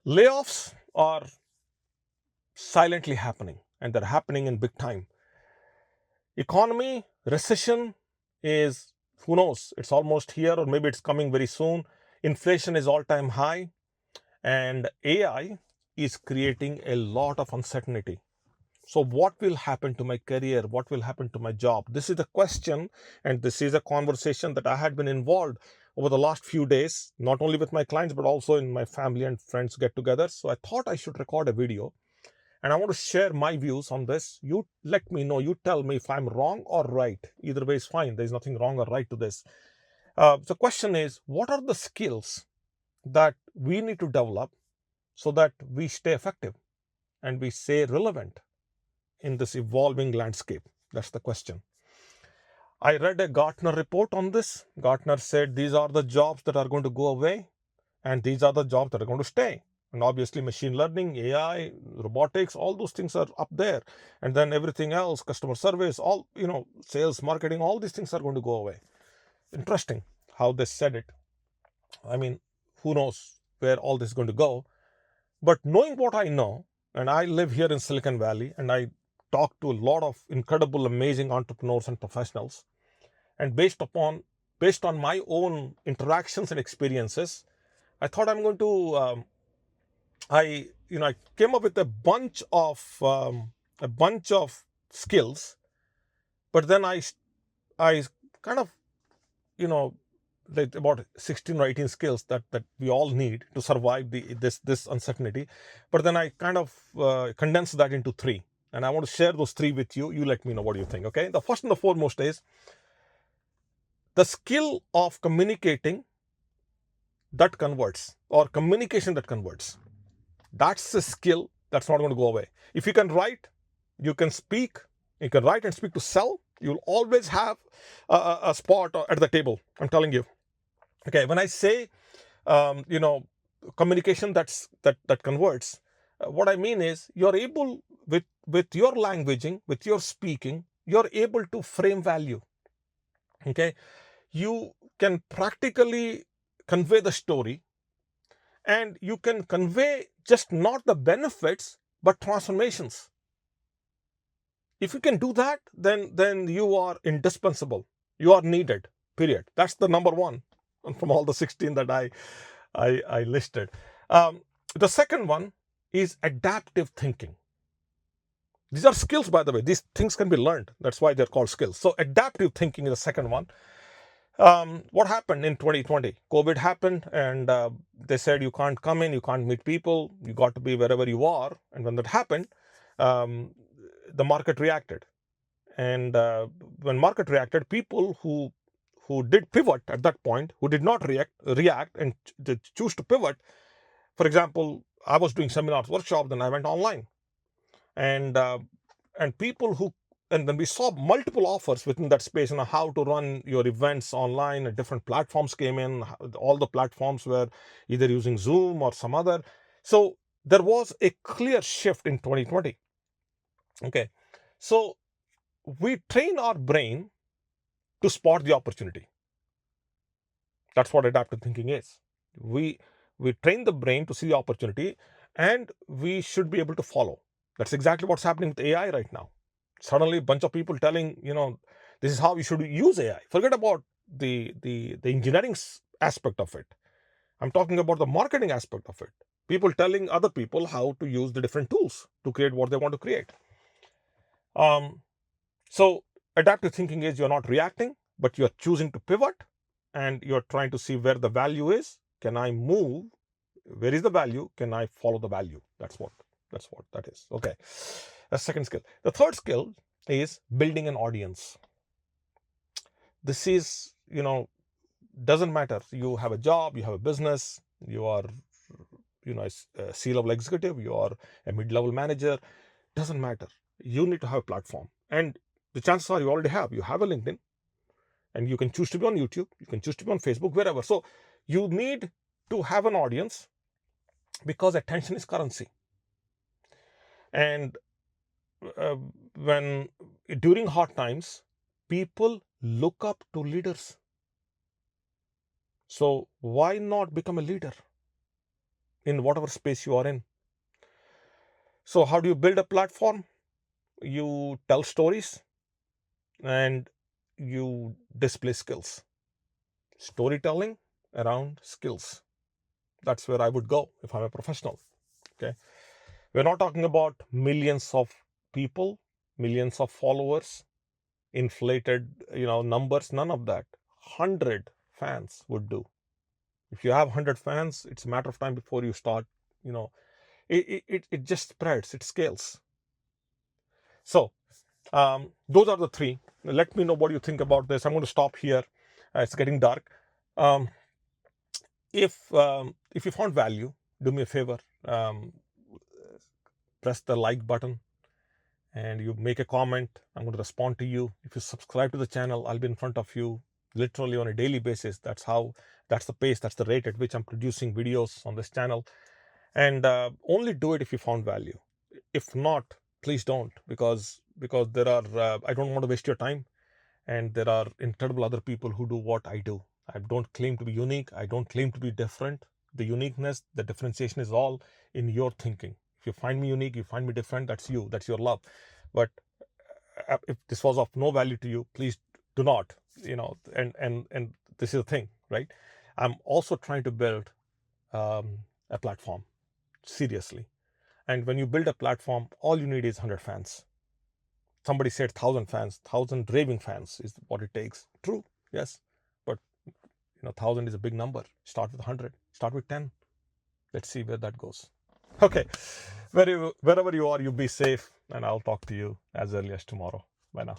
Layoffs are silently happening, and they're happening in big time. Economy, recession is, who knows, it's almost here or maybe it's coming very soon. Inflation is all time high, and AI is creating a lot of uncertainty. So, what will happen to my career? What will happen to my job? This is the question, and this is a conversation that I had been involved over the last few days, not only with my clients, but also in my family and friends get together. So, I thought I should record a video and I want to share my views on this. You let me know, you tell me if I'm wrong or right. Either way is fine. There's nothing wrong or right to this. The question is, what are the skills that we need to develop so that we stay effective and we stay relevant in this evolving landscape? That's the question. I read a Gartner report on this. Gartner said these are the jobs that are going to go away and these are the jobs that are going to stay. And obviously machine learning, AI, robotics, all those things are up there. And then everything else, customer service, all, sales, marketing, all these things are going to go away. Interesting how they said it. I mean, who knows where all this is going to go. But knowing what I know, and I live here in Silicon Valley, and I talk to a lot of incredible, amazing entrepreneurs and professionals. And based on my own interactions and experiences, I thought I'm going to I came up with a bunch of skills, but then I kind of you know like about 16 or 18 skills that we all need to survive this uncertainty. But then I kind of condensed that into three, and I want to share those three with you. You let me know what you think. Okay, the first and the foremost is the skill of communicating that converts, or communication that converts. That's a skill that's not going to go away. If you can write, you can speak, you can write and speak to sell, you'll always have a spot at the table. I'm telling you. Okay, when I say, communication that converts, what I mean is you're able with your languaging, with your speaking, you're able to frame value. Okay, you can practically convey the story, and you can convey just not the benefits but transformations. If you can do that, then you are indispensable. You are needed. Period. That's the number one from all the 16 that I listed. The second one is adaptive thinking. These are skills, by the way. These things can be learned. That's why they're called skills. So adaptive thinking is the second one. What happened in 2020? COVID happened, and they said you can't come in, you can't meet people, you got to be wherever you are. And when that happened, the market reacted. And when market reacted, people who did pivot at that point, who did not react and choose to pivot. For example, I was doing seminars, workshops, then I went online, and people who, and then we saw multiple offers within that space on how to run your events online, and different platforms came in. All the platforms were either using Zoom or some other. So there was a clear shift in 2020. Okay, so we train our brain to spot the opportunity. That's what adaptive thinking is. We train the brain to see the opportunity, and we should be able to follow. That's exactly what's happening with AI right now. Suddenly a bunch of people telling, this is how you should use AI. Forget about the engineering aspect of it. I'm talking about the marketing aspect of it. People telling other people how to use the different tools to create what they want to create. So adaptive thinking is you're not reacting, but you're choosing to pivot, and you're trying to see where the value is. Can I move? Where is the value? Can I follow the value? That's what that is. Okay. The second skill. The third skill is building an audience. This is, doesn't matter. You have a job, you have a business, you are, a C-level executive, you are a mid-level manager. Doesn't matter. You need to have a platform. And the chances are you already have. You have a LinkedIn, and you can choose to be on YouTube. You can choose to be on Facebook, wherever. So you need to have an audience, because attention is currency. And when during hard times, people look up to leaders. So why not become a leader? in whatever space you are in. So how do you build a platform? You tell stories and you display skills. Storytelling around skills. That's where I would go if I'm a professional. Okay. We're not talking about millions of people, millions of followers, inflated, numbers, none of that. 100 fans would do. If you have 100 fans, it's a matter of time before you start, it just spreads, it scales. So those are the three. Let me know what you think about this. I'm going to stop here. It's getting dark. Um, if you found value, do me a favor. Press the like button and you make a comment. I'm going to respond to you. If you subscribe to the channel, I'll be in front of you literally on a daily basis. That's the pace, that's the rate at which I'm producing videos on this channel. And only do it if you found value. If not, please don't, because there are I don't want to waste your time, and there are incredible other people who do what I do. I don't claim to be unique. I don't claim to be different. The uniqueness, the differentiation is all in your thinking. If you find me unique, you find me different, that's you, that's your love. But if this was of no value to you, please do not, and this is the thing, right? I'm also trying to build a platform, seriously. And when you build a platform, all you need is 100 fans. Somebody said 1,000 fans, 1,000 raving fans is what it takes. True, yes. But 1,000 is a big number. Start with 100, start with 10. Let's see where that goes. Okay, wherever you are, you be safe, and I'll talk to you as early as tomorrow. Bye now.